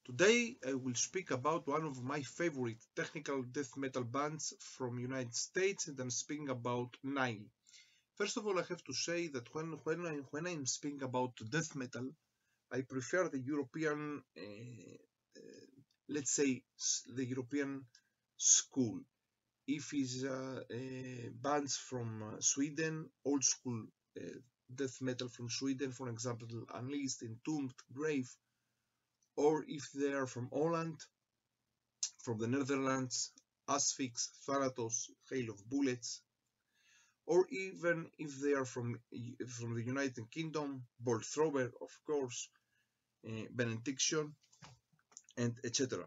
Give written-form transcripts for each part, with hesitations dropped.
Today I will speak about one of my favorite technical death metal bands from United States, and I'm speaking about NILE. First of all, I have to say that when I'm speaking about death metal, I prefer the European, let's say, the European school. If it's bands from Sweden, old school death metal from Sweden, for example, Unleashed, Entombed, Grave, or if they are from Holland, from the Netherlands, Asphyx, Thanatos, Hail of Bullets, or even if they are from the United Kingdom, Bolt Thrower, of course, Benediction, and etc.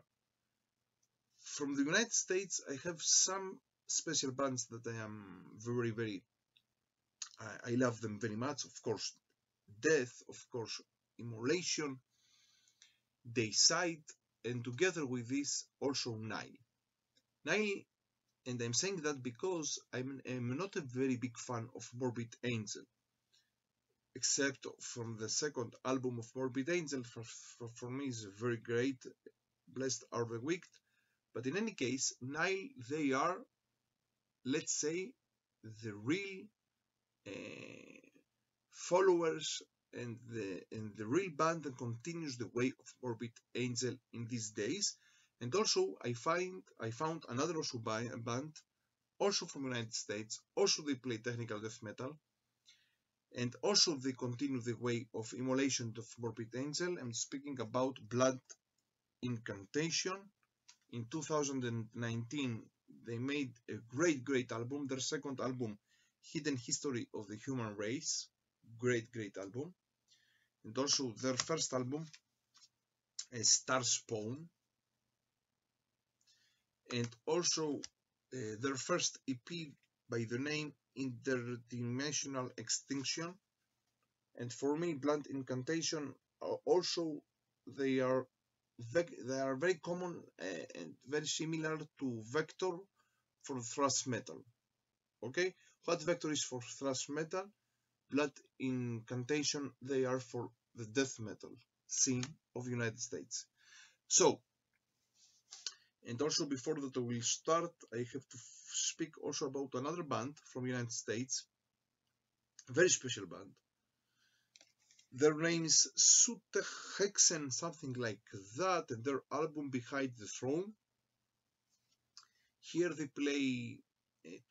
From the United States, I have some special bands that I am I love them very much. Of course, Death, of course, Immolation, Dayside, and together with this also NILE. NILE, and I'm saying that because I'm not a very big fan of Morbid Angel, except from the second album of Morbid Angel. For me is very great, Blessed Are the Wicked. But in any case, NILE, they are, let's say, the real followers and the real band that continues the way of Morbid Angel in these days. And also I found another also band, also from United States. Also they play technical death metal, and also they continue the way of Immolation of Morbid Angel. I'm speaking about Blood Incantation. In 2019 they made a great album, their second album, Hidden History of the Human Race. Great album. And also their first album, Star Spawn, and also their first EP by the name Interdimensional Extinction. And for me, Blood Incantation also they are very common and very similar to Vector for thrash metal. Okay, what Vector is for thrash metal, Blood Incantation they are for the death metal scene of United States. So, and also before that I will start, I have to speak also about another band from United States, a very special band. Their name is Sutehexen, something like that, and their album Behind the Throne. Here they play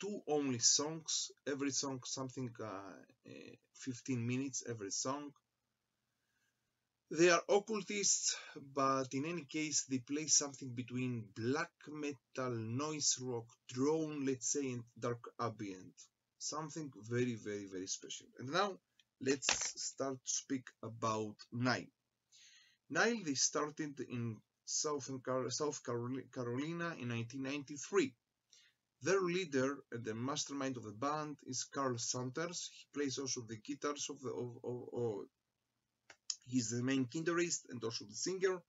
two only songs, every song something 15 minutes every song. They are occultists, but in any case they play something between black metal, noise rock, drone, let's say, and dark ambient. Something very special. And now let's start to speak about NILE. NILE, they started in South Carolina in 1993. Their leader and the mastermind of the band is Carl Sanders. He plays also the guitars he's the main guitarist and also the singer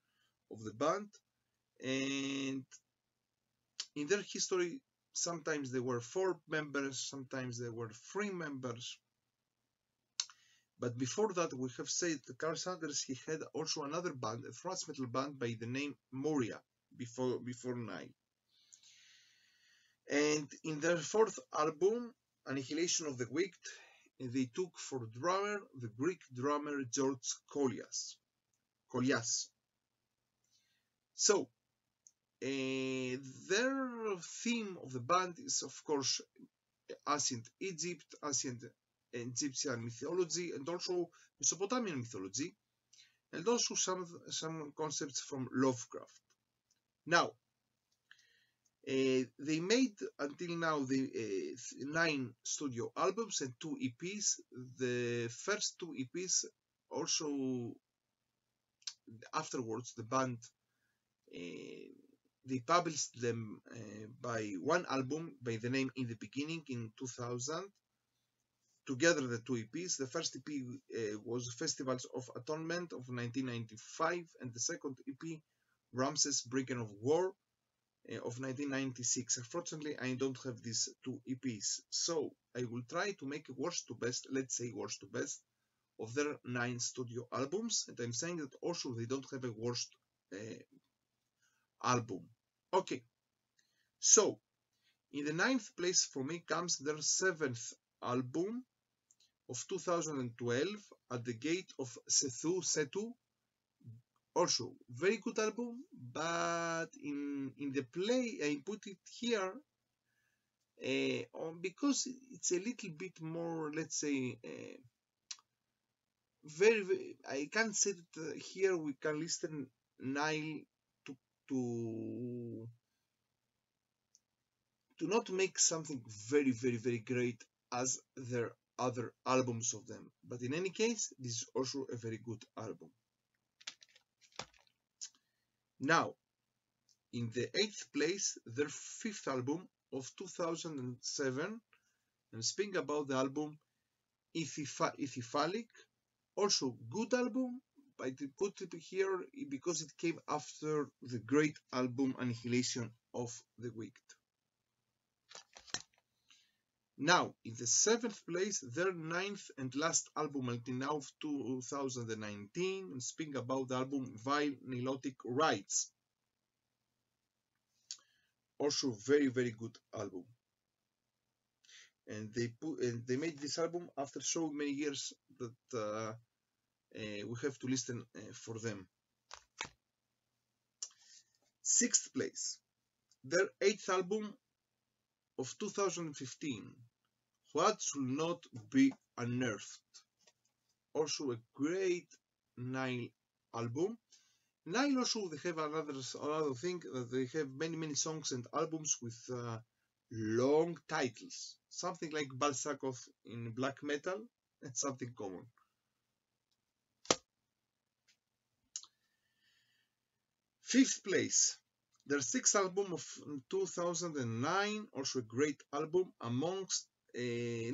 of the band. And in their history, sometimes there were 4 members, sometimes there were 3 members. But before that, we have said that Carl Sanders, he had also another band, a thrash metal band by the name Moria, before NILE. And in their 4th album, Annihilation of the Wicked, they took for drummer the Greek drummer George Kolias. So, their theme of the band is, of course, ancient Egypt, ancient Egyptian mythology, and also Mesopotamian mythology, and also some concepts from Lovecraft. Now, they made until now the 9 studio albums and 2 EPs. The first 2 EPs also afterwards the band they published them by one album by the name In the Beginning in 2000. Together the 2 EPs. The first EP was Festivals of Atonement of 1995, and the second EP Ramses Brigand of War of 1996. Unfortunately, I don't have these 2 EPs, so I will try to make worst to best, let's say worst to best, of their 9 studio albums. And I'm saying that also they don't have a worst album. Okay, so in the 9th place for me comes their 7th album of 2012, At the Gate of Setu. Also, very good album, but in the play I put it here because it's a little bit more, let's say, very, I can't say that here we can listen NILE to to not make something very great as their other albums of them. But in any case, this is also a very good album. Now, in the 8th place, their 5th album of 2007, and speaking about the album Ithifalic, also good album, but I put it here because it came after the great album Annihilation of the Wicked. Now, in the 7th place, their 9th and last album until now of 2019, and speaking about the album Vile Nilotic Rights. Also very good album. And they made this album after so many years that we have to listen for them. 6th place, their 8th album of 2015, What Should Not Be Unearthed. Also a great NILE album. NILE also, they have another thing, that they have many songs and albums with long titles, something like Balsakov in black metal, and something common. 5th place, their 6th album of 2009, also a great album amongst, their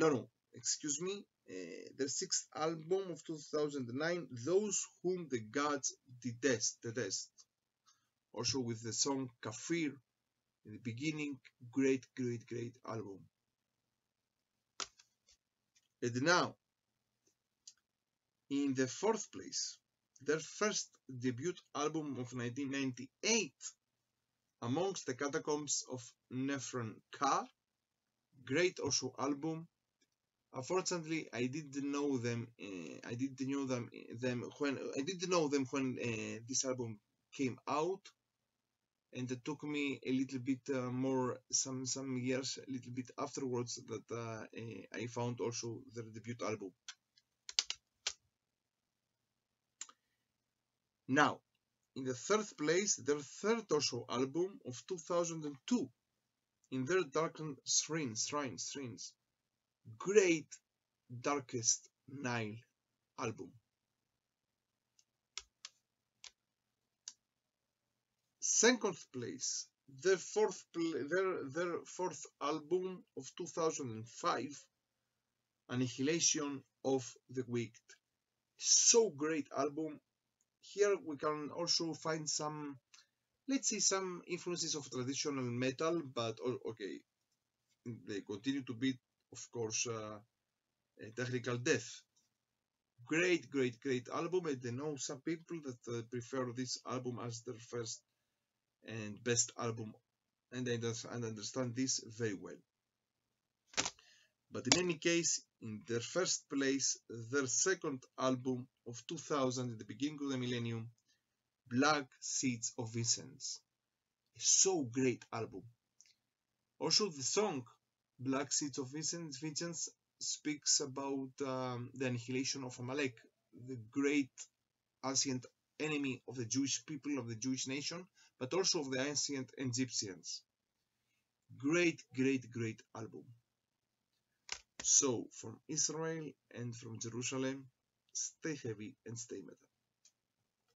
6th album of 2009, Those Whom the Gods Detest. Also with the song Kafir in the beginning, great album. And now, in the 4th place, their first debut album of 1998, Amongst the Catacombs of Nephron Ka, great also album. Unfortunately, I didn't know them. When this album came out, and it took me a little bit more, some years, a little bit afterwards, that I found also their debut album. Now, in the 3rd place, their 3rd also album of 2002, In Their Darkened Shrines. Great Darkest NILE album. 2nd place, their 4th album of 2005, Annihilation of the Wicked. So great album. Here we can also find some, let's say, some influences of traditional metal, but okay, they continue to be, of course, technical death. Great album, and I know some people that prefer this album as their first and best album, and I understand this very well. But in any case, in their 1st place, their 2nd album of 2000, at the beginning of the millennium, Black Seeds of Vincents. So great album. Also, the song Black Seeds of Vincents speaks about the annihilation of Amalek, the great ancient enemy of the Jewish people, of the Jewish nation, but also of the ancient Egyptians. Great album. So, from Israel and from Jerusalem, stay heavy and stay metal.